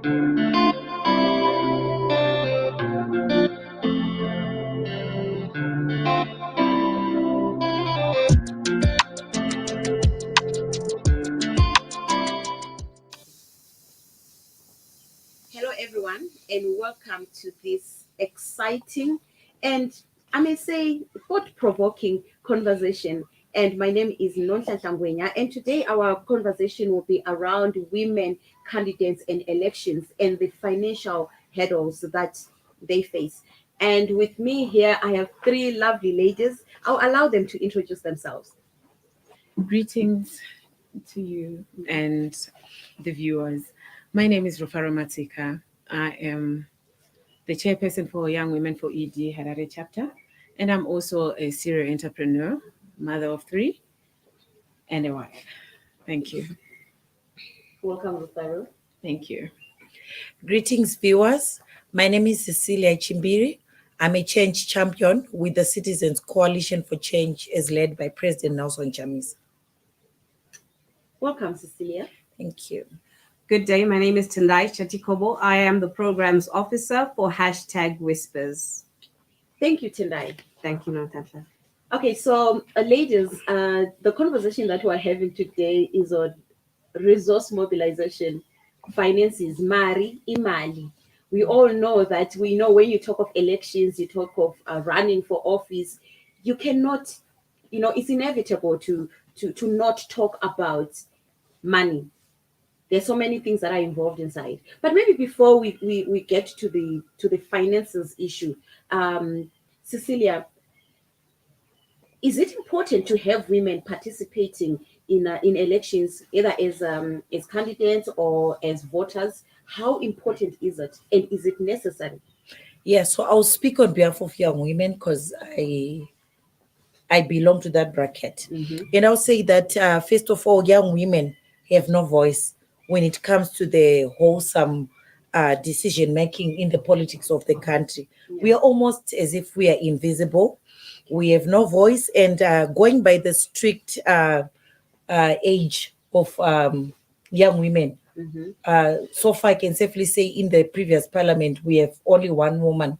Hello, everyone, and welcome to this exciting and, I may say, thought-provoking conversation. And my name is Nonhlanhla Ngwenya, and today our conversation will be around women candidates and elections and the financial hurdles that they face. And with me here, I have three lovely ladies. I'll allow them to introduce themselves. Greetings to you and the viewers. My name is Rufaro Matsika. I am the chairperson for Young Women for ED Harare chapter, and I'm also a serial entrepreneur, mother of three, and a wife. Thank you. Welcome, Rufaro. Thank you. Greetings, viewers. My name is Cecelia Chimbiri. I'm a change champion with the Citizens Coalition for Change, as led by President Nelson Chamisa. Welcome, Cecelia. Thank you. Good day. My name is Tendai Chatikobo. I am the programs officer for #Whispers. Thank you, Tendai. Thank you, Nonhlanhla. Okay, so ladies, the conversation that we're having today is on resource mobilization, finances, imali. We all know that when you talk of elections, you talk of running for office, you cannot, it's inevitable to not talk about money. There's so many things that are involved inside. But maybe before we get to the finances issue, Cecelia, is it important to have women participating in elections, either as candidates or as voters? How important is it, and is it necessary? Yeah, so I'll speak on behalf of young women because I belong to that bracket. Mm-hmm. And I'll say that, first of all, young women have no voice when it comes to the wholesome decision-making in the politics of the country. Yeah. We are almost as if we are invisible. We have no voice, and going by the strict age of young women, Mm-hmm. so far I can safely say in the previous parliament, we have only one woman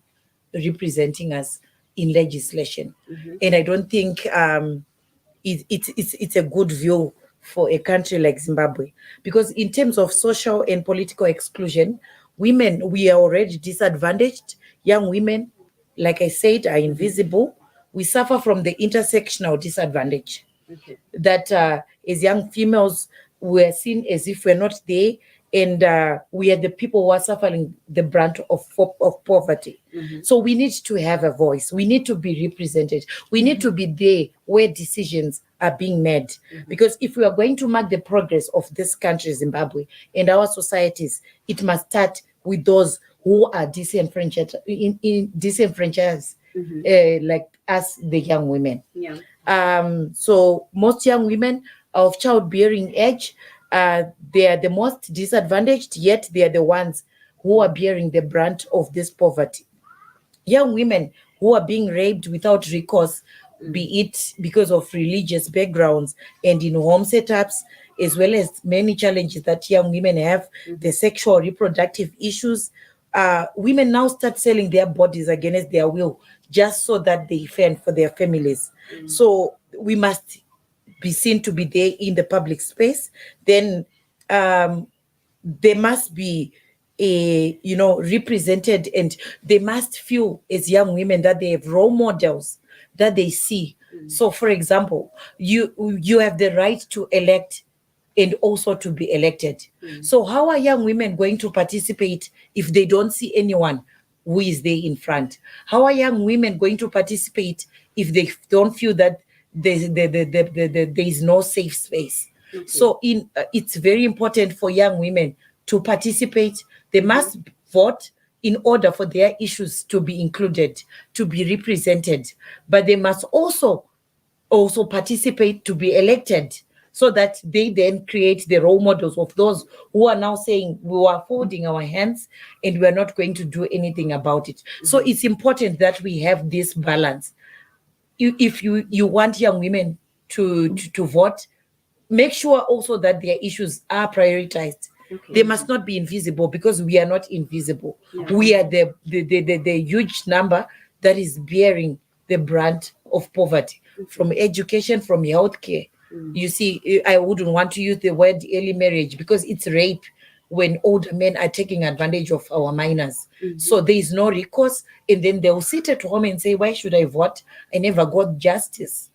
representing us in legislation. Mm-hmm. And I don't think it's a good view for a country like Zimbabwe, because in terms of social and political exclusion, women, we are already disadvantaged. Young women, like I said, are invisible. We suffer from the intersectional disadvantage Okay. that as young females, we're seen as if we're not there, and we are the people who are suffering the brunt of poverty. Mm-hmm. So we need to have a voice. We need to be represented. We need to be there where decisions are being made. Mm-hmm. Because if we are going to mark the progress of this country, Zimbabwe, and our societies, it must start with those who are disenfranchised, disenfranchised, like us, the young women. Yeah. So most young women of childbearing age, they are the most disadvantaged, yet they are the ones who are bearing the brunt of this poverty. Young women who are being raped without recourse, be it because of religious backgrounds and in home setups, as well as many challenges that young women have, the sexual reproductive issues. Women now start selling their bodies against their will just so that they fend for their families. So we must be seen to be there in the public space. Then they must be represented, and they must feel as young women that they have role models that they see. So for example, you have the right to elect and also to be elected. So how are young women going to participate if they don't see anyone who is there in front? How are young women going to participate if they don't feel that there is no safe space? Okay. So it's very important for young women to participate. They must vote in order for their issues to be included, to be represented. But they must also participate to be elected, so that they then create the role models of those who are now saying we are folding our hands and we're not going to do anything about it. So it's important that we have this balance. If you want young women to vote, make sure also that their issues are prioritized Okay. They must not be invisible, because we are not invisible. Yeah. We are the huge number that is bearing the brunt of poverty, from education, from healthcare. You see, I wouldn't want to use the word early marriage, because it's rape when older men are taking advantage of our minors. So there is no recourse, and then they'll sit at home and say, why should I vote? I never got justice.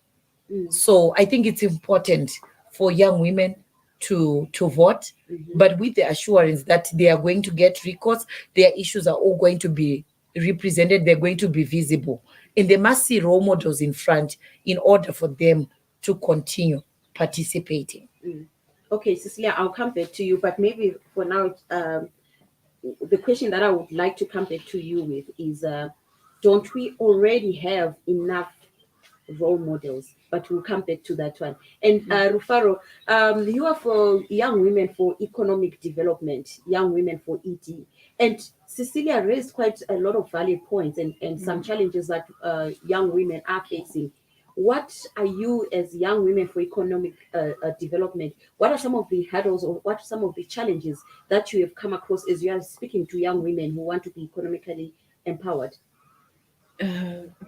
So I think it's important for young women to vote, but with the assurance that they are going to get recourse, their issues are all going to be represented, they're going to be visible, and they must see role models in front in order for them to continue participating. Okay, Cecelia, I'll come back to you, but maybe for now, the question that I would like to come back to you with is, don't we already have enough role models? But we'll come back to that one. And Rufaro, you are for Young Women for Economic Development, Young Women for ED. And Cecelia raised quite a lot of valid points and some challenges that young women are facing. What are you, as Young Women for Economic Development, what are some of the hurdles, or what are some of the challenges that you have come across as you are speaking to young women who want to be economically empowered?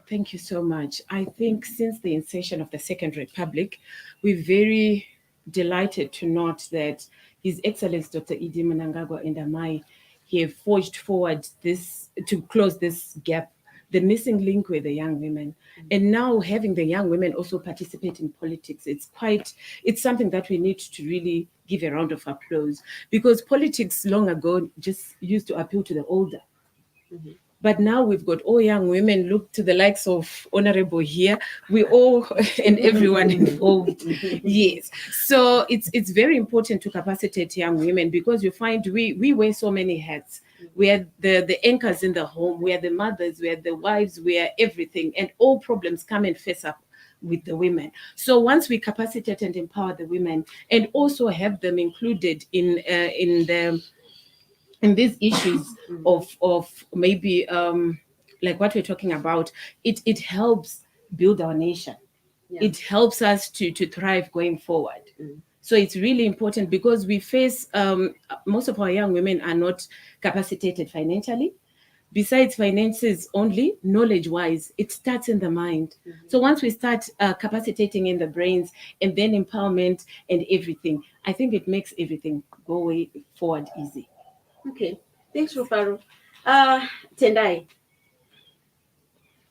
Thank you so much. I think since the inception of the Second Republic, we're very delighted to note that His Excellency Dr. Idi Mnangagwa and Amai have forged forward this to close this gap, the missing link with the young women. And now having the young women also participate in politics, it's something that we need to really give a round of applause, because politics long ago just used to appeal to the older. But now we've got all young women. Look to the likes of Honorable here. We all and everyone involved. Yes. So it's very important to capacitate young women, because you find we wear so many hats. We are the anchors in the home. We are the mothers. We are the wives. We are everything. And all problems come and face up with the women. So once we capacitate and empower the women, and also have them included in these issues of maybe like what we're talking about, it helps build our nation. It helps us to thrive going forward. So it's really important, because we face most of our young women are not capacitated financially. Besides finances only, knowledge-wise, it starts in the mind. So once we start capacitating in the brains, and then empowerment and everything, I think it makes everything go way forward easy. Okay, thanks, Rufaro. Tendai,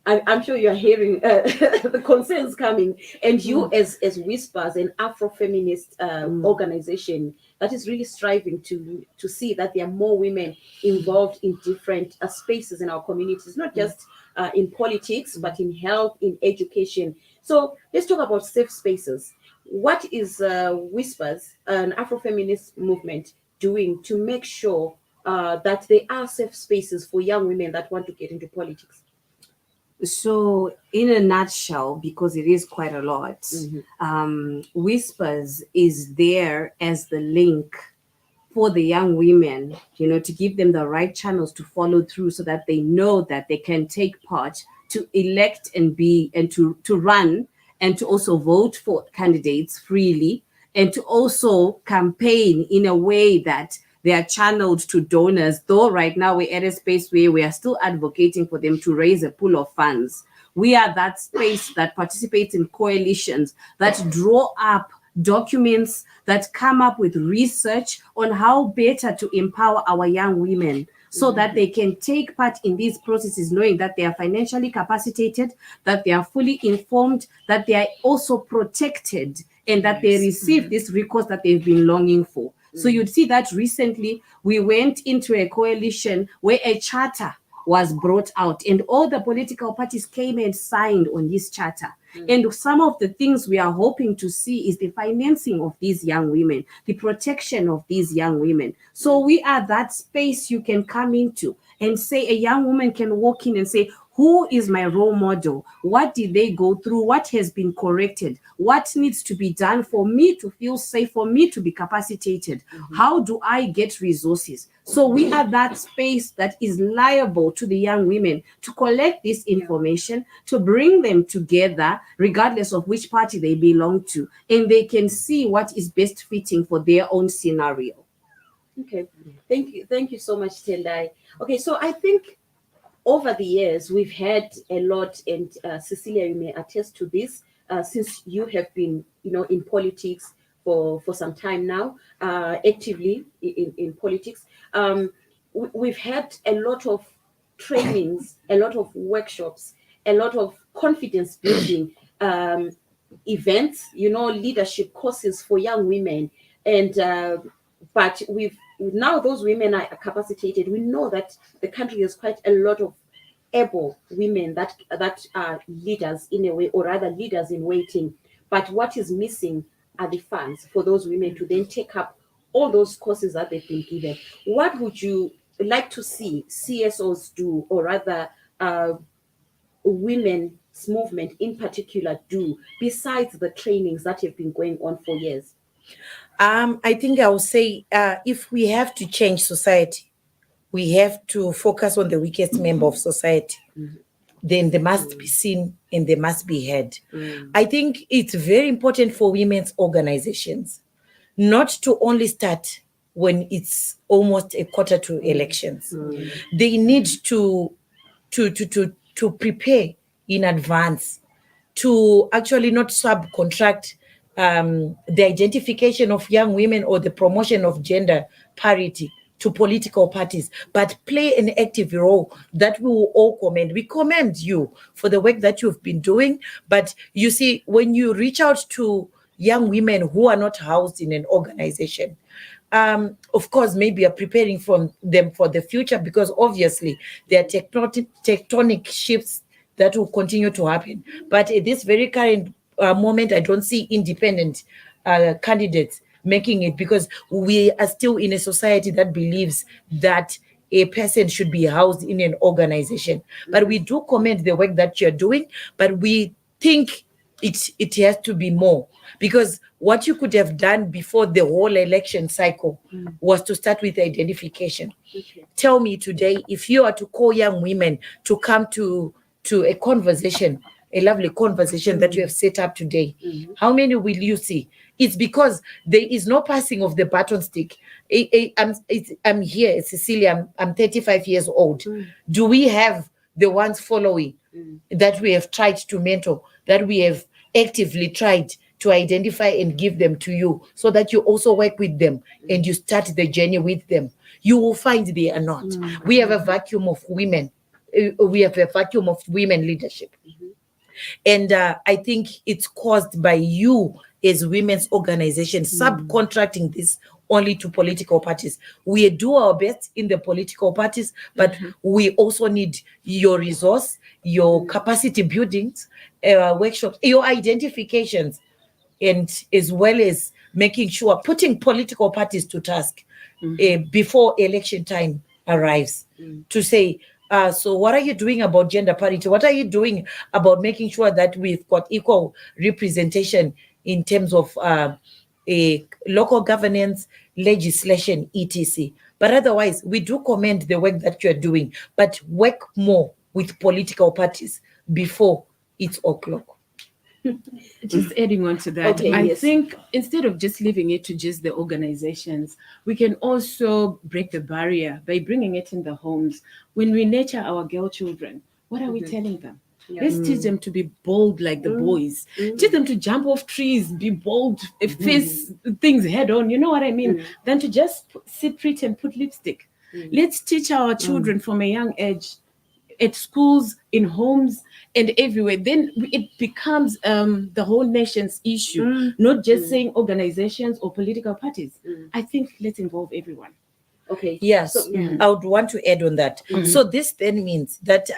I'm sure you're hearing the concerns coming, and you, as Whispers, an Afro-feminist organization that is really striving to see that there are more women involved in different spaces in our communities, not just in politics, but in health, in education. So let's talk about safe spaces. What is Whispers, an Afro-feminist movement, doing to make sure that there are safe spaces for young women that want to get into politics? So, in a nutshell, because it is quite a lot, Whispers is there as the link for the young women, to give them the right channels to follow through, so that they know that they can take part to elect and to run, and to also vote for candidates freely, and to also campaign in a way that they are channeled to donors, though right now we're at a space where we are still advocating for them to raise a pool of funds. We are that space that participates in coalitions that draw up documents, that come up with research on how better to empower our young women, so that they can take part in these processes, knowing that they are financially capacitated, that they are fully informed, that they are also protected, and that they receive this recourse that they've been longing for. So you'd see that recently we went into a coalition where a charter was brought out, and all the political parties came and signed on this charter. And some of the things we are hoping to see is the financing of these young women, the protection of these young women. So we are that space you can come into and say, a young woman can walk in and say, who is my role model? What did they go through? What has been corrected? What needs to be done for me to feel safe, for me to be capacitated? How do I get resources? So we are that space that is liable to the young women to collect this information, to bring them together, regardless of which party they belong to, and they can see what is best fitting for their own scenario. Okay, thank you so much, Tendai. Okay, so I think over the years we've had a lot, and Cecilia, you may attest to this, since you have been, in politics for some time now, actively in politics. We've had a lot of trainings, a lot of workshops, a lot of confidence building events, leadership courses for young women, and but we've now those women are capacitated. We know that the country has quite a lot of able women that are leaders in a way, or rather leaders in waiting. But what is missing are the funds for those women to then take up all those courses that they've been given. What would you like to see CSOs do, or rather women's movement in particular do, besides the trainings that have been going on for years? I think I will say, if we have to change society, we have to focus on the weakest member of society. Then they must be seen and they must be heard. I think it's very important for women's organizations not to only start when it's almost a quarter to elections. They need to prepare in advance, to actually not subcontract the identification of young women or the promotion of gender parity to political parties, but play an active role that we will all commend. We commend you for the work that you've been doing, but you see, when you reach out to young women who are not housed in an organization, of course, maybe you're preparing for them for the future, because obviously there are tectonic shifts that will continue to happen. But at this very current moment, I don't see independent candidates making it, because we are still in a society that believes that a person should be housed in an organization. But we do commend the work that you're doing, but we think it has to be more, because what you could have done before the whole election cycle was to start with identification. Okay. Tell me today, if you are to call young women to come to a conversation, a lovely conversation that you have set up today, how many will you see? It's because there is no passing of the baton stick. I'm here, Cecilia, I'm 35 years old. Do we have the ones following that we have tried to mentor, that we have actively tried to identify and give them to you, so that you also work with them and you start the journey with them? You will find they are not. We have a vacuum of women. We have a vacuum of women leadership. And I think it's caused by you as women's organizations subcontracting this only to political parties. We do our best in the political parties, but we also need your resource, your capacity buildings, workshops, your identifications, and as well as making sure putting political parties to task before election time arrives, to say, so what are you doing about gender parity? What are you doing about making sure that we've got equal representation in terms of local governance, legislation, etc.? But otherwise, we do commend the work that you're doing, but work more with political parties before it's o'clock. Just adding on to that, Okay, I yes. think instead of just leaving it to just the organizations, we can also break the barrier by bringing it in the homes. When we nurture our girl children, what are we telling them? Yeah. Let's teach them to be bold like the boys. Teach them to jump off trees, be bold, face things head on. You know what I mean? Than to just sit pretty and put lipstick. Let's teach our children from a young age, at schools, in homes, and everywhere. Then it becomes the whole nation's issue, not just saying organizations or political parties. I think let's involve everyone. Okay. Yes, So, I would want to add on that. So this then means that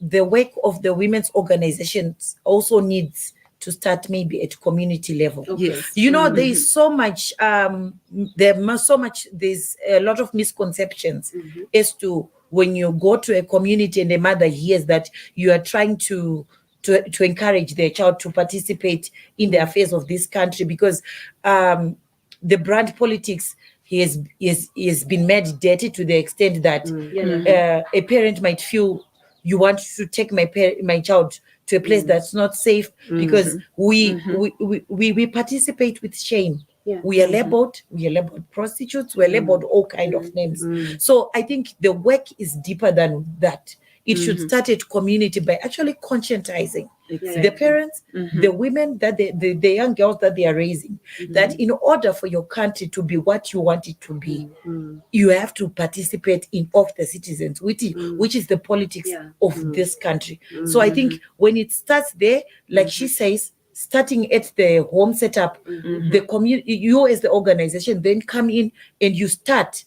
the work of the women's organizations also needs to start maybe at community level. Okay. Yes. You know, there is so much, there's a lot of misconceptions as to when you go to a community and a mother hears that you are trying to encourage their child to participate in the affairs of this country, because the brand politics has been made dirty to the extent that a parent might feel, you want to take my child to a place that's not safe, because we participate with shame Yeah. We are labeled prostitutes, we're labeled all kind of names. So I think the work is deeper than that. It should start at community by actually conscientizing the parents, the women, that the young girls that they are raising, that in order for your country to be what you want it to be, you have to participate in of the citizens, which is the politics of this country. So I think when it starts there, like she says, starting at the home setup, the community, you as the organization then come in and you start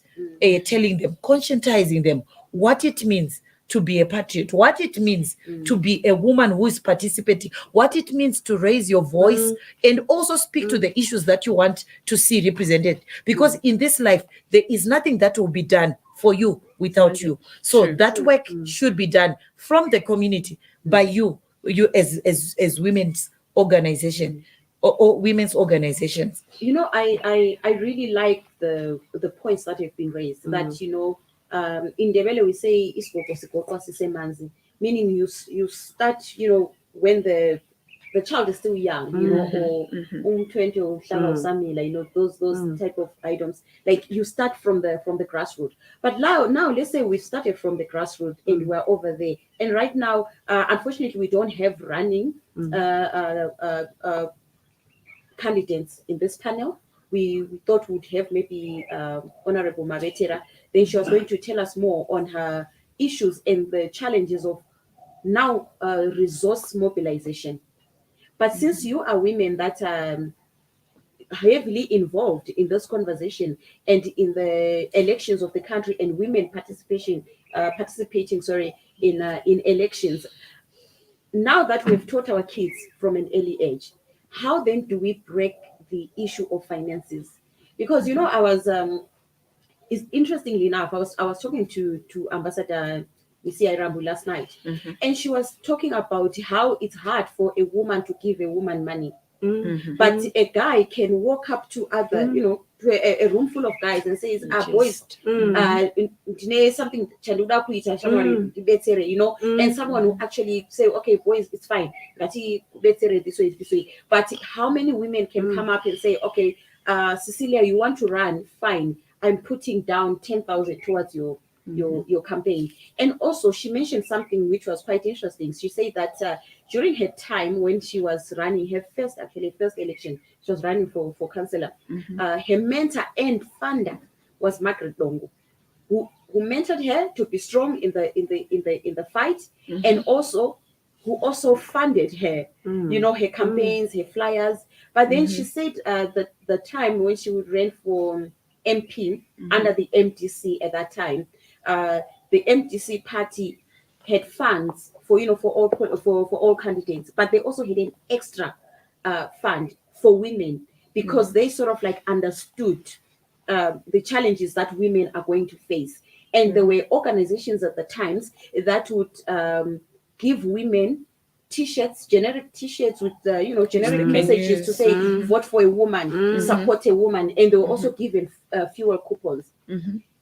telling them, conscientizing them what it means to be a patriot, what it means to be a woman who is participating, what it means to raise your voice and also speak to the issues that you want to see represented. Because in this life, there is nothing that will be done for you without you. So that work should be done from the community by you as women's organization or women's organizations. You know, I really like the points that have been raised. That, you know, in Ndebele we say isigoko sigokwa sisemanzi, meaning you start, you know, when the child is still young, you know, or 20 or samila, you know, those type of items. Like you start from the grassroots. But now let's say we started from the grassroots and we're over there. And right now, unfortunately, we don't have running candidates in this panel. We thought we'd have maybe Honorable Mabetera. Then she was going to tell us more on her issues and the challenges of now resource mobilization. But since you are women that are heavily involved in this conversation and in the elections of the country, and women participating in elections, now that we've taught our kids from an early age, how then do we break the issue of finances? Because, you know, I was interestingly enough, I was talking to Ambassador Missy Rambu last night, and she was talking about how it's hard for a woman to give a woman money. But a guy can walk up to other, you know, to a room full of guys and says, boys, something, you know, and someone will actually say, okay, boys, it's fine. This way. But how many women can come up and say, okay, Cecelia, you want to run? Fine. I'm putting down 10,000 towards your campaign. And also she mentioned something which was quite interesting. She said that during her time when she was running her first election, she was running for councillor, her mentor and funder was Margaret Dongo, who mentored her to be strong in the fight, and also who also funded her, you know, her campaigns, her flyers. But then she said that the time when she would run for MP under the MDC at that time, the MDC party had funds for all candidates, but they also had an extra fund for women, because they sort of like understood the challenges that women are going to face. And there were organizations at the times that would give women T-shirts, generic T-shirts with generic messages to say vote for a woman, support a woman, and they were also given fuel coupons.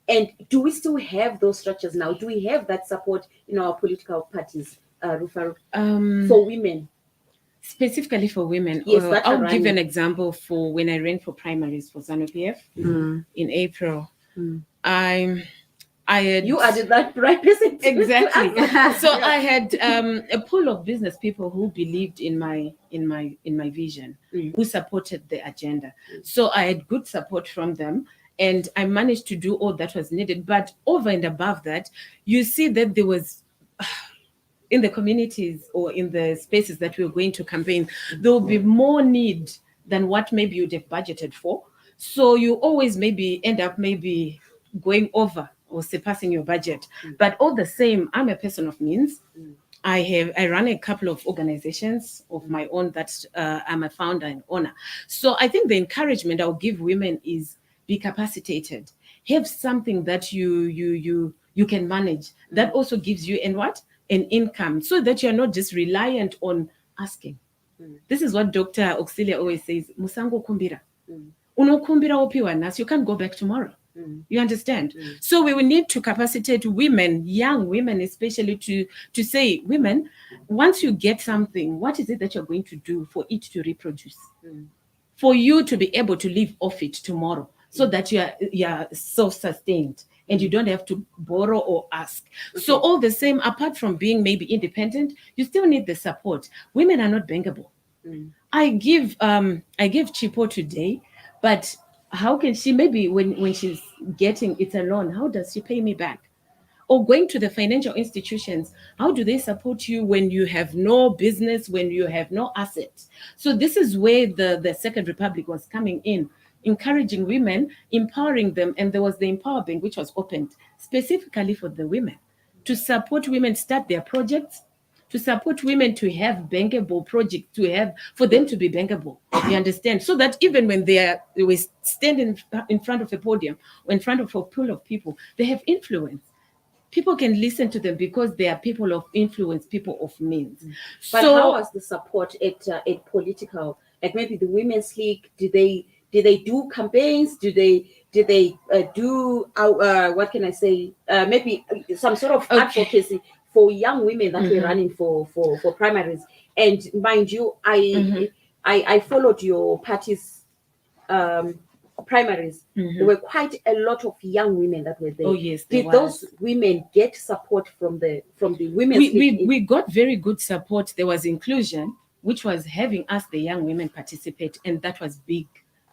And do we still have those structures now? Do we have that support in our political parties, Rufaro, for women? Specifically for women, Yes, I'll give an example. For when I ran for primaries for ZANU-PF in April, I had, you added that right person exactly. So I had a pool of business people who believed in my vision, who supported the agenda. So I had good support from them, and I managed to do all that was needed. But over and above that, you see that there was in the communities or in the spaces that we were going to campaign, there will be more need than what maybe you'd have budgeted for. So you always maybe end up maybe going over or surpassing your budget. But all the same, I'm a person of means. I run a couple of organizations of my own that I'm a founder and owner. So I think the encouragement I'll give women is be capacitated. Have something that you can manage. That also gives you an income, so that you're not just reliant on asking. This is what Dr. Auxilia always says, Musango kumbira. Unokumbira opiwa nas, you can't go back tomorrow. You understand? So we will need to capacitate women, young women especially, to say, women, once you get something, what is it that you're going to do for it to reproduce? for you to be able to live off it tomorrow, so that you're self-sustained and you don't have to borrow or ask. So all the same, apart from being maybe independent, you still need the support. Women are not bankable. I give Chipo today, but how can she, maybe when she's getting it's a loan, how does she pay me back? Or going to the financial institutions, how do they support you when you have no business, when you have no assets? So this is where the Second Republic was coming in, encouraging women, empowering them. And there was the Empower Bank, which was opened specifically for the women, to support women start their projects, to support women to have bankable projects, for them to be bankable. You understand? So that even when they stand in front of a podium or in front of a pool of people, they have influence. People can listen to them because they are people of influence, people of means. But how was the support at political, like maybe the Women's League? Did they do campaigns? Did they do what can I say? Maybe some sort of advocacy for young women that were running for primaries. And mind you, I followed your party's primaries. There were quite a lot of young women that were there. Oh yes, did those women get support from the Women's League? We got very good support. There was inclusion, which was having us, the young women, participate, and that was big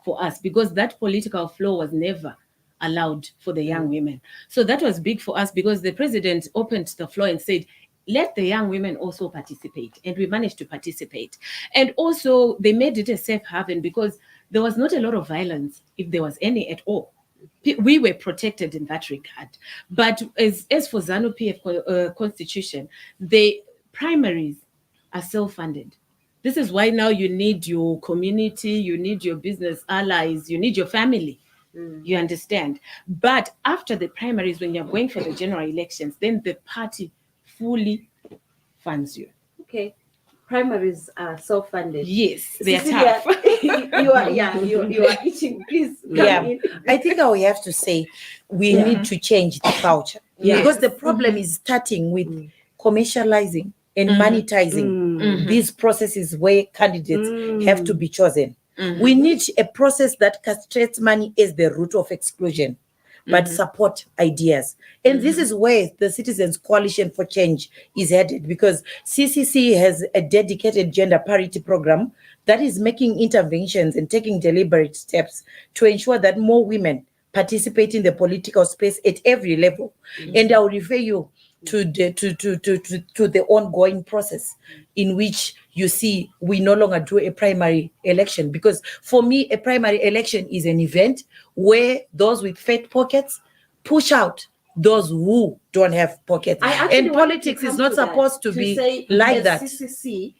for us because that political flow was never allowed for the young women. So that was big for us because the president opened the floor and said, let the young women also participate. And we managed to participate. And also they made it a safe haven because there was not a lot of violence, if there was any at all. We were protected in that regard. But as for ZANU-PF constitution, the primaries are self-funded. This is why now you need your community, you need your business allies, you need your family. You understand? But after the primaries, when you're going for the general elections, then the party fully funds you. Okay. Primaries are self-funded. Yes, they are Cecelia, tough. you are itching. Please come in. I think I will have to say we need to change the culture because the problem is starting with commercializing and monetizing these processes where candidates have to be chosen. We need a process that castrates money as the root of exclusion, but support ideas. And this is where the Citizens Coalition for Change is headed, because CCC has a dedicated gender parity program that is making interventions and taking deliberate steps to ensure that more women participate in the political space at every level. And I'll refer you to the ongoing process in which you see we no longer do a primary election, because for me a primary election is an event where those with fat pockets push out those who don't have pockets. And politics is not supposed to be say, like that. CCC,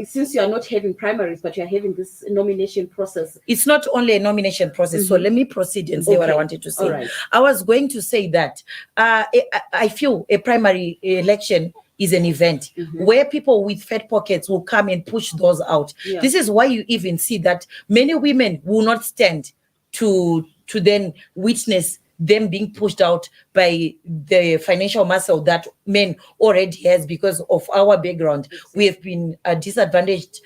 since you are not having primaries, but you are having this nomination process. It's not only a nomination process. So let me proceed and say what I wanted to say. All right. I was going to say that I feel a primary election is an event where people with fat pockets will come and push those out. Yeah. This is why you even see that many women will not stand to then witness them being pushed out by the financial muscle that men already has because of our background. We have been disadvantaged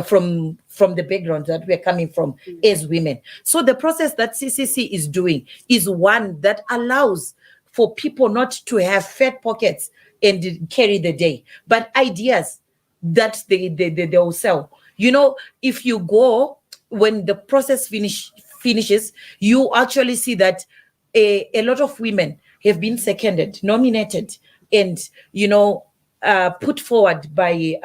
from the background that we are coming from as women. So the process that CCC is doing is one that allows for people not to have fat pockets and carry the day, but ideas that they will sell. You know, if you go, when the process finishes, you actually see that a lot of women have been seconded, nominated, and put forward by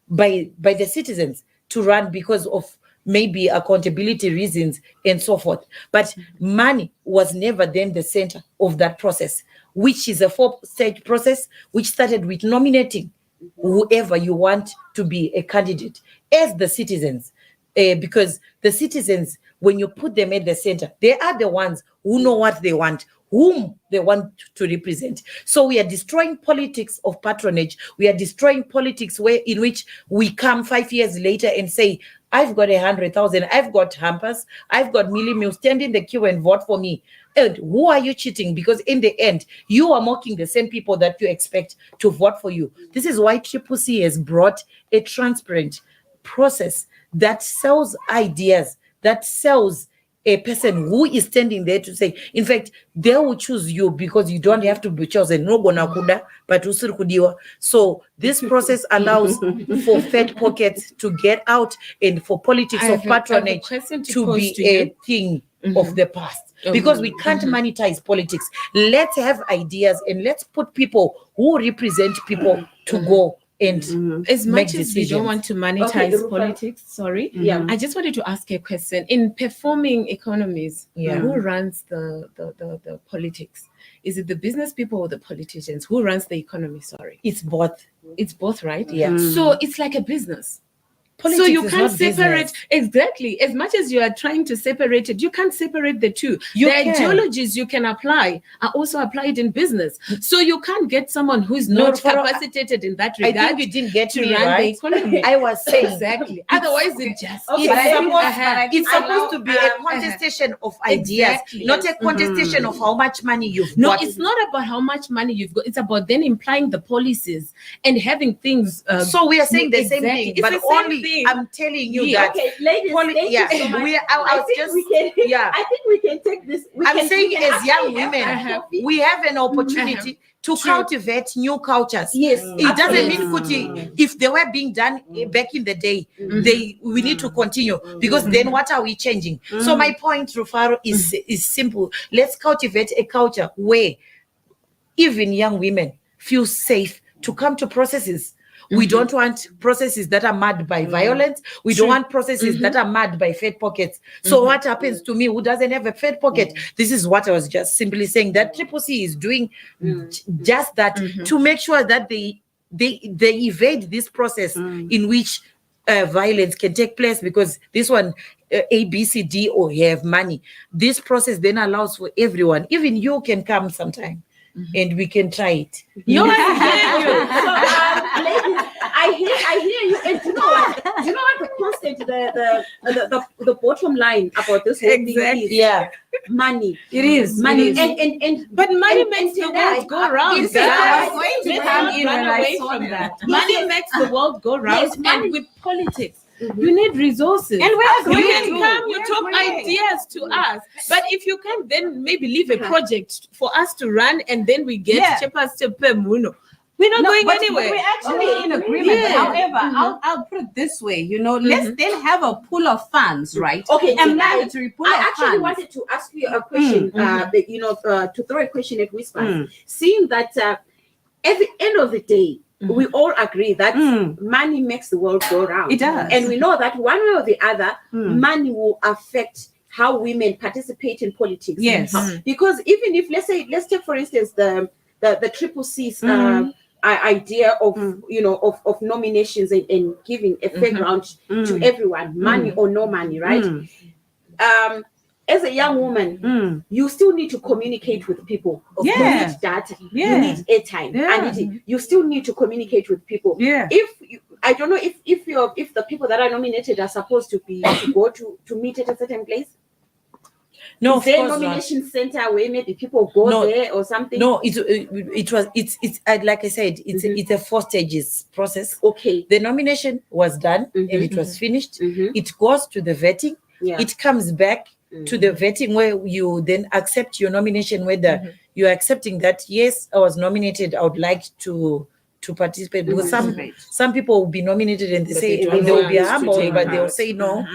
the citizens to run because of maybe accountability reasons and so forth. But money was never then the center of that process, which is a 4-stage process which started with nominating whoever you want to be a candidate as the citizens. Because the citizens, when you put them at the center, they are the ones who know what they want, whom they want to represent. So we are destroying politics of patronage. We are destroying politics in which we come 5 years later and say, I've got 100,000, I've got hampers, I've got Millie Mills, stand in the queue and vote for me. And who are you cheating? Because in the end, you are mocking the same people that you expect to vote for you. This is why CCC has brought a transparent process that sells ideas, that sells a person who is standing there to say, in fact, they will choose you because you don't have to be chosen. No gonna kuda, but usiri kudiwa. So this process allows for fat pockets to get out and for politics of patronage to be a thing of the past. Because we can't monetize politics. Let's have ideas and let's put people who represent people to go and as make much as we decisions. don't want to monetize politics, I just wanted to ask a question. In performing economies, who runs the politics? Is it the business people or the politicians? Who runs the economy? It's both. It's both, right? Yeah. So it's like a business. Politics so you is can't not separate business. exactly as much as you are trying to separate it. You can't separate the two. You the can. ideologies you can apply are also applied in business. So you can't get someone who is not capacitated in that regard. I think you didn't get to me run the right. economy. I was saying exactly. Otherwise, it just it's supposed to be a contestation of ideas, not a contestation of how much money you've No, got. it's not about how much money you've got. It's about then implying the policies and having things. So we are saying the same exactly. thing, It's but the same only thing. I'm telling you that. Okay, ladies, thank you so much. I think we can take this. I'm saying as young women, we have an opportunity to cultivate new cultures. Yes, it doesn't mean kuti, if they were being done back in the day, we need to continue because then what are we changing? So my point, Rufaro, is simple. Let's cultivate a culture where even young women feel safe to come to processes. We don't want processes that are marred by violence. We don't want processes that are marred by fat pockets. So what happens to me who doesn't have a fat pocket? This is what I was just simply saying, that Triple C is doing just that to make sure that they evade this process in which violence can take place, because this one A, B, C, D, or you have money. This process then allows for everyone. Even you can come sometime. And we can try it. No, I hear you. So, ladies, I hear you. And you know what? You know what the constant, the bottom line about this whole thing is? Yeah, money. It is Money. It But money makes the world go round. I was going to Let's come not in run when I away saw from that. Money makes the world go round. Yes, money. And with politics, you need resources. And we're you agreeing. can come, you We're talk agreeing. ideas to us. But if you can then maybe leave a project for us to run and then we get Chepas Chepemuno. We're not going anywhere. But we're actually in agreement. Yeah. However, I'll put it this way, let's then have a pool of funds, right? Okay, A mandatory pool of I actually funds. wanted to ask you a question, to throw a question at Whispers. Seeing that at the end of the day, we all agree that money makes the world go round. It does. And we know that one way or the other, money will affect how women participate in politics. Yes. Because even if, let's take for instance the Triple C's idea of of nominations and giving a fair ground to everyone, money or no money, right? As a young woman, you still need to communicate with people. You need data. You need airtime. You still need to communicate with people. I don't know if the people that are nominated are supposed to go to meet at a certain place. No, is there a nomination center where maybe people go there or something? No, it's like I said, it's a 4 stages process. Okay. The nomination was done and it was finished. It goes to the vetting. It comes back to the vetting where you then accept your nomination, whether you're accepting that, yes, I was nominated, I would like to participate, because some people will be nominated and they say they will be humble, but they'll say no,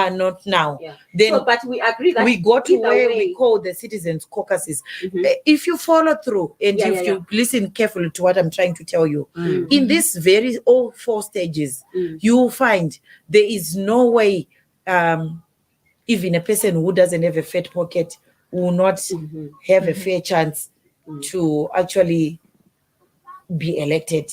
not now. Then but we agree that we go to where we call the citizens caucuses. If you follow through and if you listen carefully to what I'm trying to tell you, in this all 4 stages, you will find there is no way even a person who doesn't have a fat pocket will not have a fair chance to actually be elected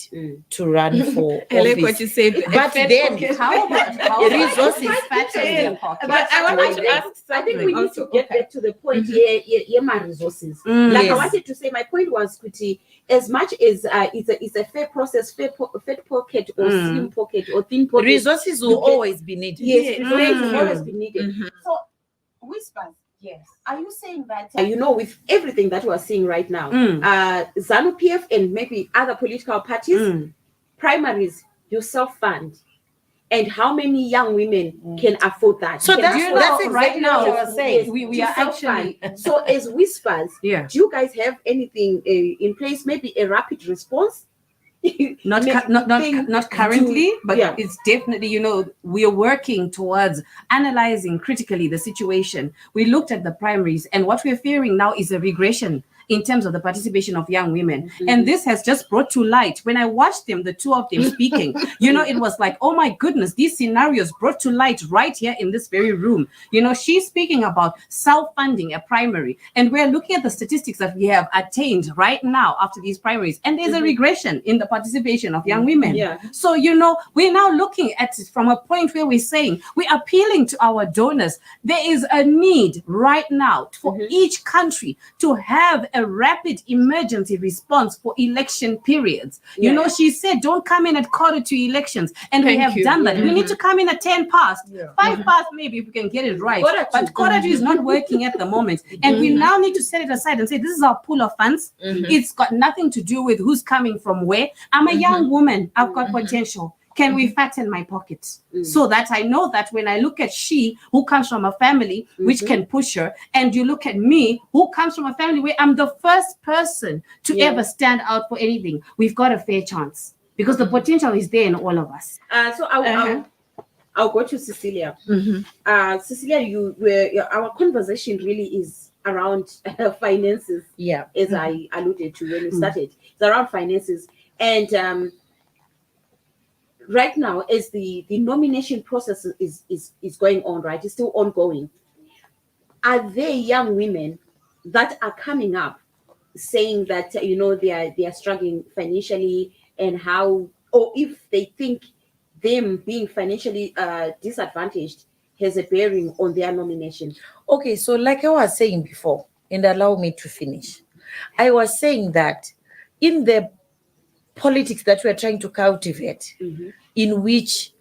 to run for office. I like what you said. But then How about resources. But I wanted to ask something. I think we need to get back to the point my resources. Yes. I wanted to say, my point was, Kuti, as much as it's a fair process, fat pocket or slim pocket or thin pocket, Resources will always be needed. Yes, resources will always be needed. So, Whispers, yes. Are you saying that with everything that we're seeing right now, ZANU-PF and maybe other political parties, primaries, you self-fund. And how many young women can afford that? So Can that's, you know, that's exactly right now, what I was saying. we to are self-fund. actually So as whispers, yeah. do you guys have anything in place? Maybe a rapid response? Not Maybe cu- not not thing cu- not currently, but yeah. it's definitely, you know, we are working towards analyzing critically the situation. We looked at the primaries, and what we're fearing now is a regression in terms of the participation of young women. And this has just brought to light, when I watched them, the two of them speaking, you know, it was like, oh my goodness, these scenarios brought to light right here in this very room. You know, she's speaking about self-funding a primary, and we're looking at the statistics that we have attained right now after these primaries, and there's a regression in the participation of young women. Yeah. So, you know, we're now looking at it from a point where we're saying, we're appealing to our donors. There is a need right now for each country to have a rapid emergency response for election periods. You know, she said, don't come in at 2:45 elections. And we Thank have you. done that. We need to come in at 10 past, Yeah. 5 past, maybe if we can get it right. 2:45. But 2:45 is not working at the moment. And we now need to set it aside and say, this is our pool of funds. It's got nothing to do with who's coming from where. I'm a young woman. I've got potential. Can we fatten my pockets so that I know that when I look at she who comes from a family which can push her, and you look at me who comes from a family where I'm the first person to ever stand out for anything, we've got a fair chance because the potential is there in all of us. So I'll go to Cecelia. Cecelia, our conversation really is around finances. Yeah. As I alluded to when we started, it's around finances. And right now, as the nomination process is going on, right, it's still ongoing. Are there young women that are coming up saying that you know they are struggling financially, and how, or if they think them being financially disadvantaged has a bearing on their nomination? Okay, so like I was saying before, and allow me to finish. I was saying that in the politics that we're trying to cultivate, in which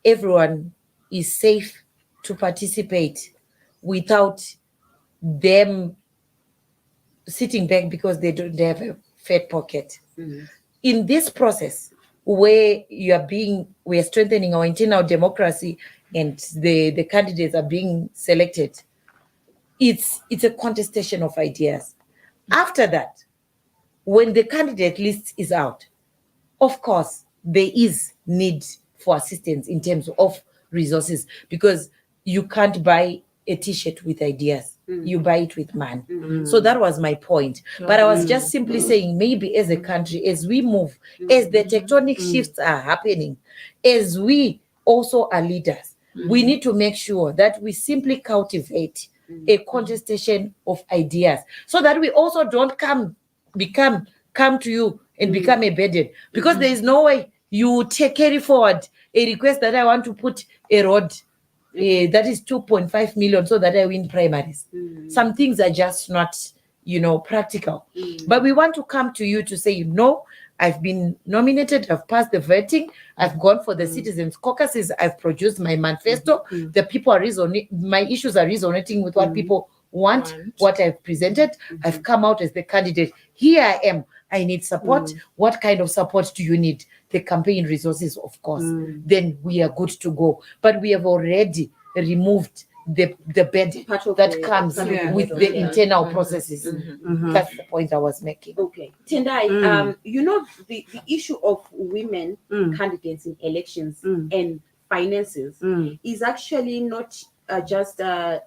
everyone is safe to participate without them sitting back because they have a fat pocket. In this process where we are strengthening our internal democracy and the candidates are being selected, it's a contestation of ideas. After that, when the candidate list is out, of course, there is need for assistance in terms of resources, because you can't buy a t-shirt with ideas. You buy it with money. So that was my point. But I was just simply saying, maybe as a country, as we move, as the tectonic shifts are happening, as we also are leaders, we need to make sure that we simply cultivate a contestation of ideas, so that we also don't come to you and become a burden, because there is no way you carry forward a request that I want to put a road that is 2.5 million so that I win primaries. Some things are just not, practical. But we want to come to you to say, no, I've been nominated, I've passed the vetting, I've gone for the citizens' caucuses, I've produced my manifesto. The people are my issues are resonating with what people want, what I've presented. I've come out as the candidate. Here I am. I need support. What kind of support do you need? The campaign resources, of course. Then we are good to go. But we have already removed the burden that comes with the internal processes. That's the point I was making. Okay. Tendai, the issue of women candidates in elections and finances is actually not just a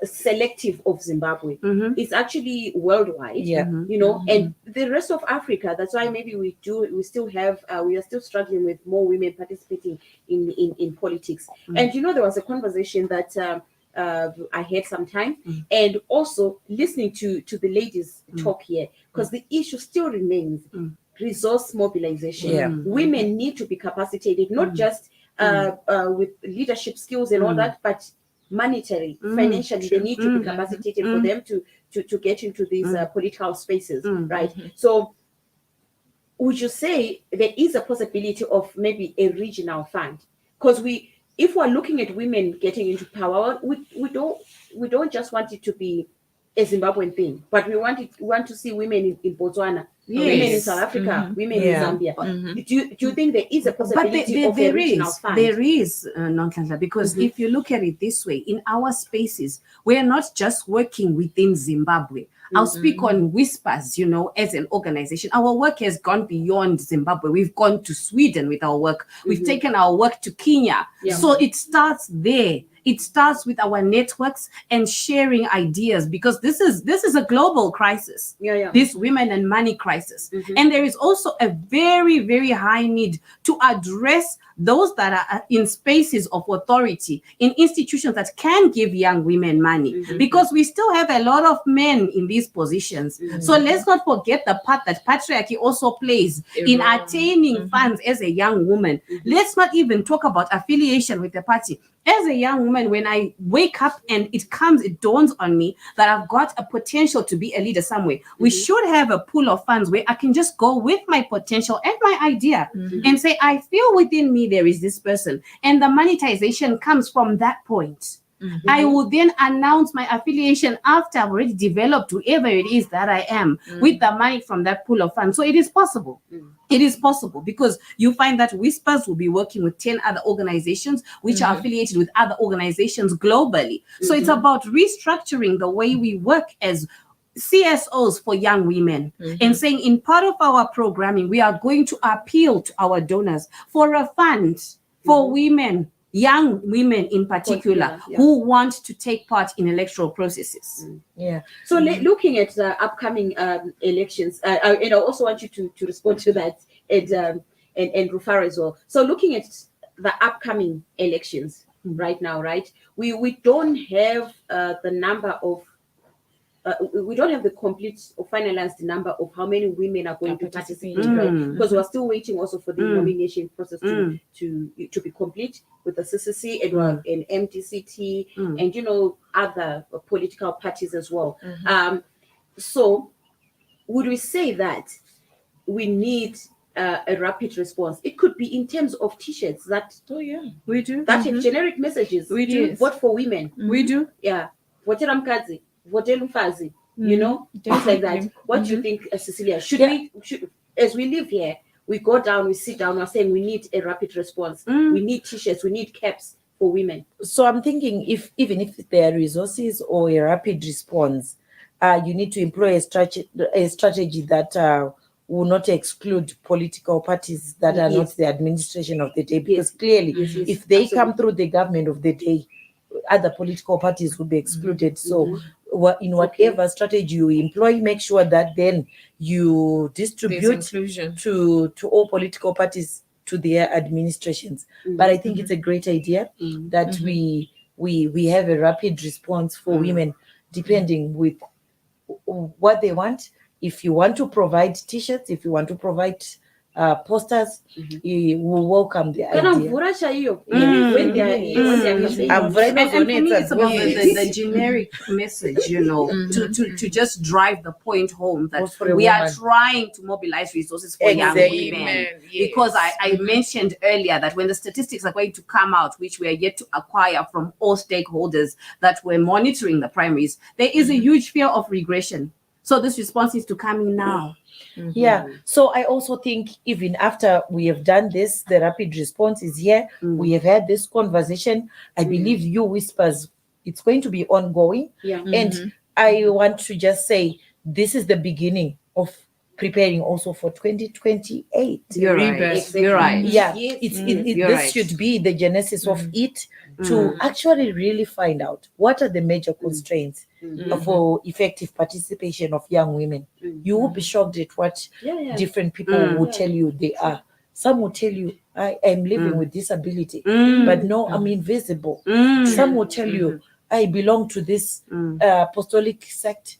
selective of Zimbabwe. It's actually worldwide. And the rest of Africa. That's why maybe we are still struggling with more women participating in politics. And there was a conversation that I had sometime, and also listening to the ladies talk here, because the issue still remains resource mobilization. Women need to be capacitated, not just with leadership skills and all that, but monetary, financially, they need to be capacitated for them to get into these political spaces, right? So would you say there is a possibility of maybe a regional fund? Because if we're looking at women getting into power, we don't just want it to be a Zimbabwean thing, but we want to see women in Botswana women in Yes. South Africa, women Yeah. in Zambia. Mhm. Do you think there is a But possibility of a there regional is, fund? there is, Nonhlanhla, because if you look at it this way, in our spaces, we are not just working within Zimbabwe. I'll speak on Whispers, as an organization. Our work has gone beyond Zimbabwe. We've gone to Sweden with our work. We've taken our work to Kenya. Yeah. So it starts there. It starts with our networks and sharing ideas, because this is a global crisis. Yeah. This women and money crisis. And there is also a very, very high need to address those that are in spaces of authority, in institutions that can give young women money, because we still have a lot of men in these positions. So let's not forget the part that patriarchy also plays in attaining funds as a young woman. Let's not even talk about affiliation with the party. As a young woman, when I wake up and it dawns on me that I've got a potential to be a leader somewhere, we should have a pool of funds where I can just go with my potential and my idea and say, I feel within me there is this person. And the monetization comes from that point. I will then announce my affiliation after I've already developed whoever it is that I am with the money from that pool of funds. So it is possible. It is possible, because you find that Whispers will be working with 10 other organizations which are affiliated with other organizations globally. So it's about restructuring the way we work as CSOs for young women and saying, in part of our programming, we are going to appeal to our donors for a fund for women, young women in particular, Yeah. who want to take part in electoral processes. Yeah. So looking at the upcoming elections, and I also want you to respond to that, and Rufaro as well. So looking at the upcoming elections right now, right? We don't have the number of we don't have the complete or finalized number of how many women are going to participate, right? Because we're still waiting also for the nomination process to be complete with the CCC and MDCT and other political parties as well. So would we say that we need a rapid response? It could be in terms of T-shirts that We do. have generic messages. We do. Vote for women. We do. Yeah. Votera mkazi, votera mfazi. Things like that. What do you think, Cecelia? Should as we live here, we go down, we sit down, we're saying we need a rapid response. We need T-shirts, we need caps for women. So I'm thinking, even if there are resources or a rapid response, you need to employ a strategy that will not exclude political parties that are not the administration of the day, because clearly, if they come through the government of the day, other political parties will be excluded. So in whatever strategy you employ, make sure that then you distribute to all political parties, to their administrations. But I think it's a great idea that we have a rapid response for women, depending with what they want. If you want to provide T-shirts, if you want to provide posters, we will welcome the idea. When they are campaigning. I'm very And for me, much it's about the generic message, to just drive the point home that For a we are woman. trying to mobilize resources for young Exactly. women. Because I mentioned earlier that when the statistics are going to come out, which we are yet to acquire from all stakeholders that were monitoring the primaries, there is a huge fear of regression. So this response is to come in now. Yeah. So I also think even after we have done this, the rapid response is here. We have had this conversation. I believe you Whispers, it's going to be ongoing. Yeah. And I want to just say this is the beginning of preparing also for 2028. You're right. Exactly. You're right. Yeah, Yes. You're this right. should be the genesis of it, to actually really find out what are the major constraints for effective participation of young women. You will be shocked at what different people will tell you they are. Some will tell you, I am living with disability, but no, I'm invisible. Some will tell you, I belong to this apostolic sect.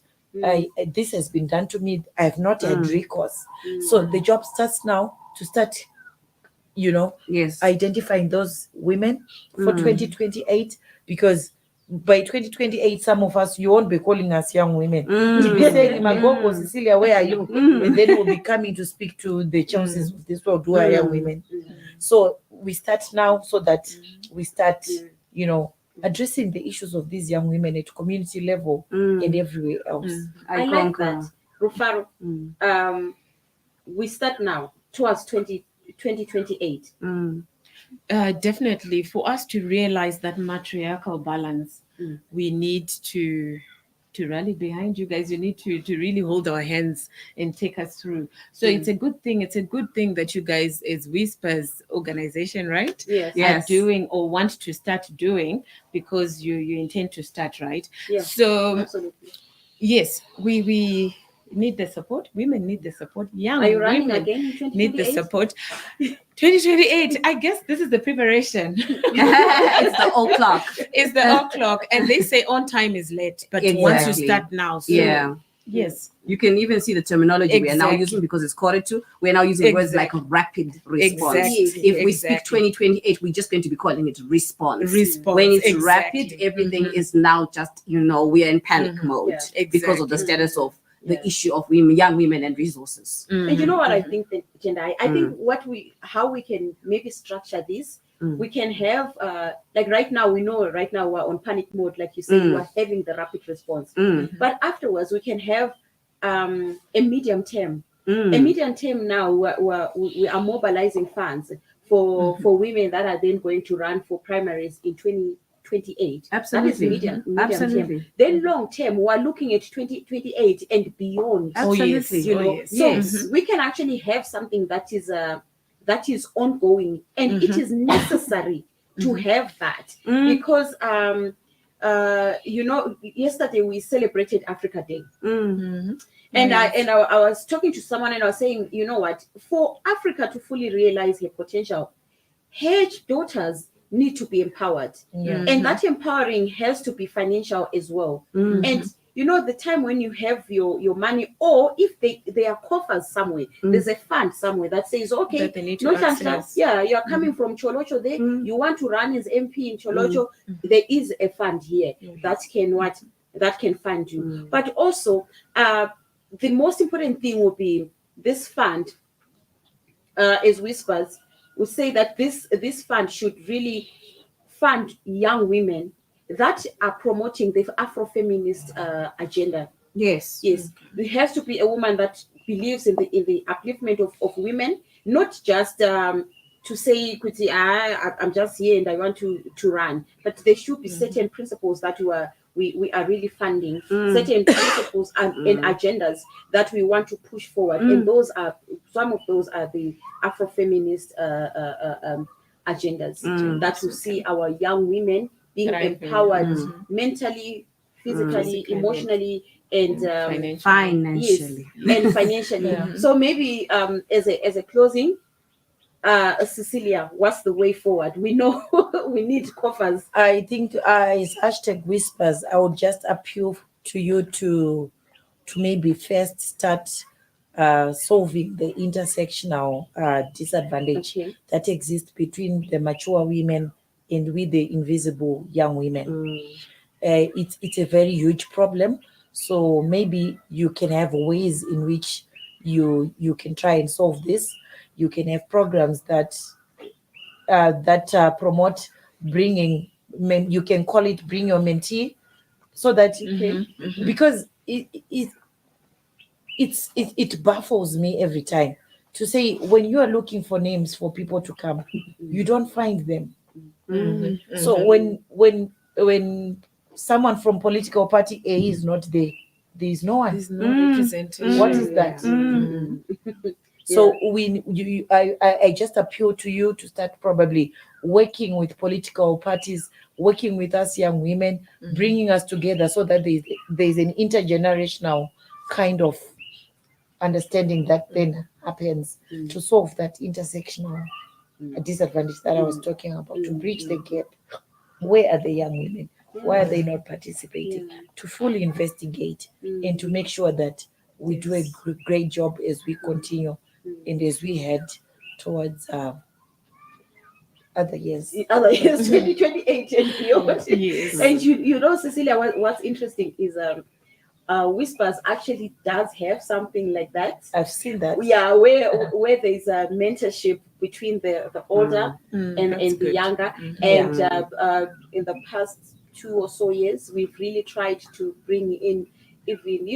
This has been done to me. I have not had recourse. So the job starts now to start, Yes. identifying those women for 2028, because by 2028, some of us, you won't be calling us young women. You'll be saying, Magogo, Cecelia, where are you? And then we'll be coming to speak to the Chelseas of this world who are young women. So we start now, so that we start, addressing the issues of these young women at community level and everywhere else. I like that. Rufaro, we start now towards 2028? Definitely, for us to realize that matriarchal balance, we need to rally behind you guys. You need to really hold our hands and take us through. So it's a good thing. It's a good thing that you guys, as Whispers organization, right? Yes. Yes. Are doing or want to start doing, because you intend to start, right? Yeah. So Absolutely. yes, we need the support. Women need the support. Young Are you running women again in 2028? need the support. 2028. I guess this is the preparation. It's the o'clock. It's the o'clock, and they say on time is late, but once you Exactly. start now, so Yeah. yes, You can even see the terminology we are now Exactly. using, because it's quarter to. We are now using words like rapid response. Exactly. If we speak Exactly. 2028, we're just going to be calling it response. Response. When it's Exactly. rapid, everything is now just, we are in panic mode Yeah. because of the Exactly. status of the issue of women, young women and resources. And you know what I think, that, Tendai? I think how we can maybe structure this, we can have, like right now, we know right now we're on panic mode, like you say, we're having the rapid response. But afterwards, we can have a medium term. A medium term now, we are mobilizing funds for women that are then going to run for primaries in 2028. Absolutely. That is medium Absolutely. term. Then long term, we're looking at 2028 and beyond. Absolutely. You know, yes. so Yes. we can actually have something that is ongoing, and it is necessary to have that, because yesterday we celebrated Africa Day. And I was talking to someone, and I was saying, you know what, for Africa to fully realize her potential, her daughters need to be empowered. And that empowering has to be financial as well. And the time when you have your money, or if they are coffers somewhere, there's a fund somewhere that says, okay, That they need to Nonhlanhla, access. you are coming from Cholocho there, you want to run as MP in Cholocho, there is a fund here that can fund you. But also, the most important thing would be this fund, as Whispers would say, that this fund should really fund young women that are promoting the Afro-feminist agenda. Yes. Yes, there has to be a woman that believes in the upliftment of women, not just to say, "Kuti, I'm just here and I want to run," but there should be certain principles that we are really funding, certain principles and agendas that we want to push forward, and some of those are the Afro-feminist agendas that will see our young women being empowered mentally, physically, emotionally, and Financially. yes, and financially. So maybe as a closing, Cecelia, what's the way forward? We know we need coffers. I think as #Whispers, I would just appeal to you to maybe first start solving the intersectional disadvantage that exists between the mature women and with the invisible young women. It's a very huge problem. So maybe you can have ways in which you can try and solve this. You can have programs that promote bringing men. You can call it "Bring Your Mentee," so that because it baffles me every time to say, when you are looking for names for people to come, you don't find them. So when someone from political party A is not there, there is no one. There's no representation. What is that? So I just appeal to you to start probably working with political parties, working with us young women, bringing us together, so that there's an intergenerational kind of understanding that then happens to solve that intersectional disadvantage that I was talking about, to bridge the gap. Where are the young women? Why are they not participating? To fully investigate and to make sure that we do a great job as we continue and as we head towards other years. 2028 and beyond. Yes. And Cecelia, what's interesting is Whispers actually does have something like that. I've seen that. Yeah, where there's a mentorship between the older and the younger. And in the past 2 or so years, we've really tried to bring in even,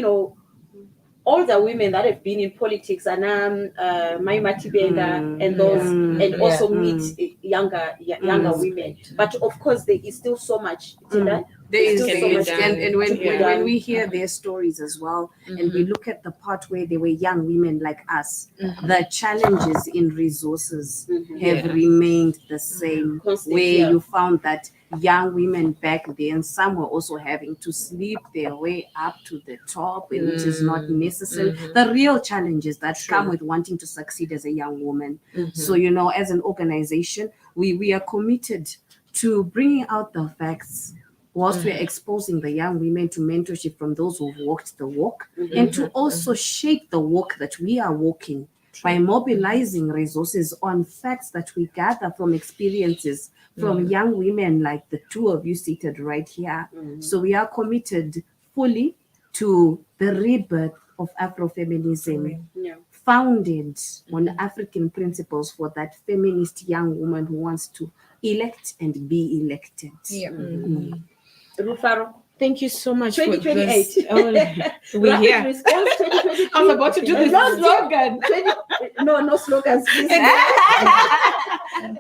older women that have been in politics, and Maima Tibenga and those, and also meet younger women. But of course, there is still so much. There is, still there so is. much And when, to be when done. we hear their stories as well, and we look at the part where they were young women like us, the challenges in resources have remained the same. Constant, Where you found that young women back then, some were also having to sleep their way up to the top, which is not necessary. The real challenges that come with wanting to succeed as a young woman. So, you know, as an organization, we are committed to bringing out the facts whilst we're exposing the young women to mentorship from those who've walked the walk, and to also shape the walk that we are walking by mobilizing resources on facts that we gather from experiences from young women like the two of you seated right here. So we are committed fully to the rebirth of Afrofeminism, founded on African principles for that feminist young woman who wants to elect and be elected. Rufaro, Thank you so much for 2028. this. Oh, we Rapid here. response 2023. I was about to do the slogan. No slogans, please.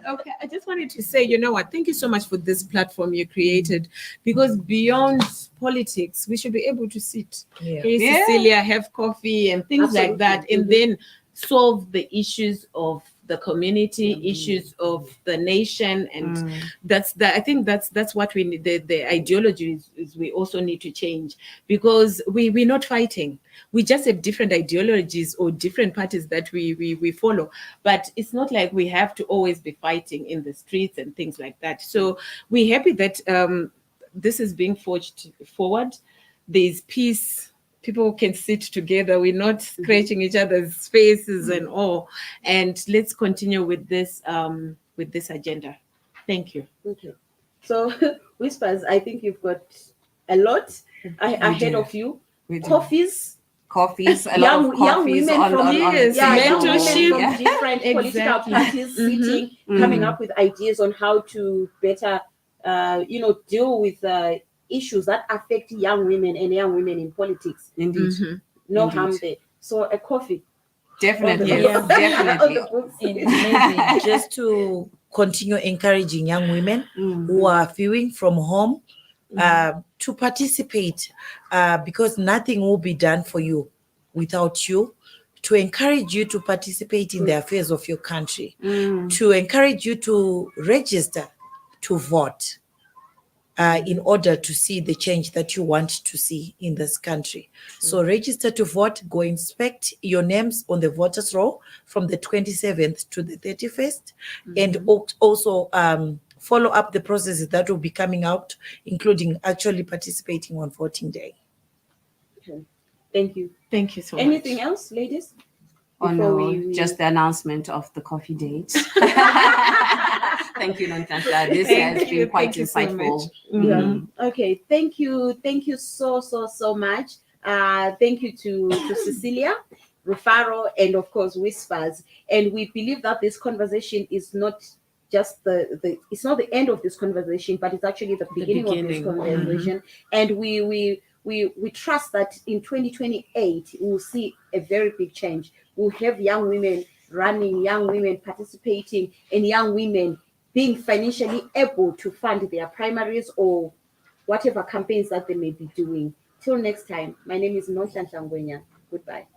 Okay, I just wanted to say, you know what? Thank you so much for this platform you created, because beyond politics, we should be able to sit. Hey, Cecelia, have coffee and things like that, and then solve the issues of the community, issues of the nation, and I think that's what we need. The ideology is we also need to change, because we're not fighting. We just have different ideologies or different parties that we follow, but it's not like we have to always be fighting in the streets and things like that. So we're happy that this is being forged forward. There's peace. People can sit together. We're not scratching each other's faces and all. And let's continue with this agenda. Thank you. Okay. So, Whispers, I think you've got a lot ahead of you. Coffees, a lot of coffees young women on, from on, on the young table. women from different political parties sitting, coming up with ideas on how to better, deal with issues that affect young women and young women in politics. Indeed. No harm there. So a coffee. Definitely. Yeah. Definitely. And maybe just to continue encouraging young women who are viewing from home to participate, because nothing will be done for you without you, to encourage you to participate in the affairs of your country, to encourage you to register to vote. In order to see the change that you want to see in this country. So register to vote, go inspect your names on the voters roll from the 27th to the 31st, and also follow up the processes that will be coming out, including actually participating on voting day. Okay. Thank you. Thank you so much. Anything else, ladies? Oh Before no, just the announcement of the coffee date. Thank you, Nonhlanhla. This has been quite insightful. Okay, thank you so much. Thank you to Cecelia, Rufaro, and of course Whispers. And we believe that this conversation is not just it's not the end of this conversation, but it's actually the beginning. Of this conversation. And we trust that in 2028 we'll see a very big change. We'll have young women running, young women participating, and young women being financially able to fund their primaries or whatever campaigns that they may be doing. Till next time, my name is Nonhlanhla Ngwenya. Goodbye.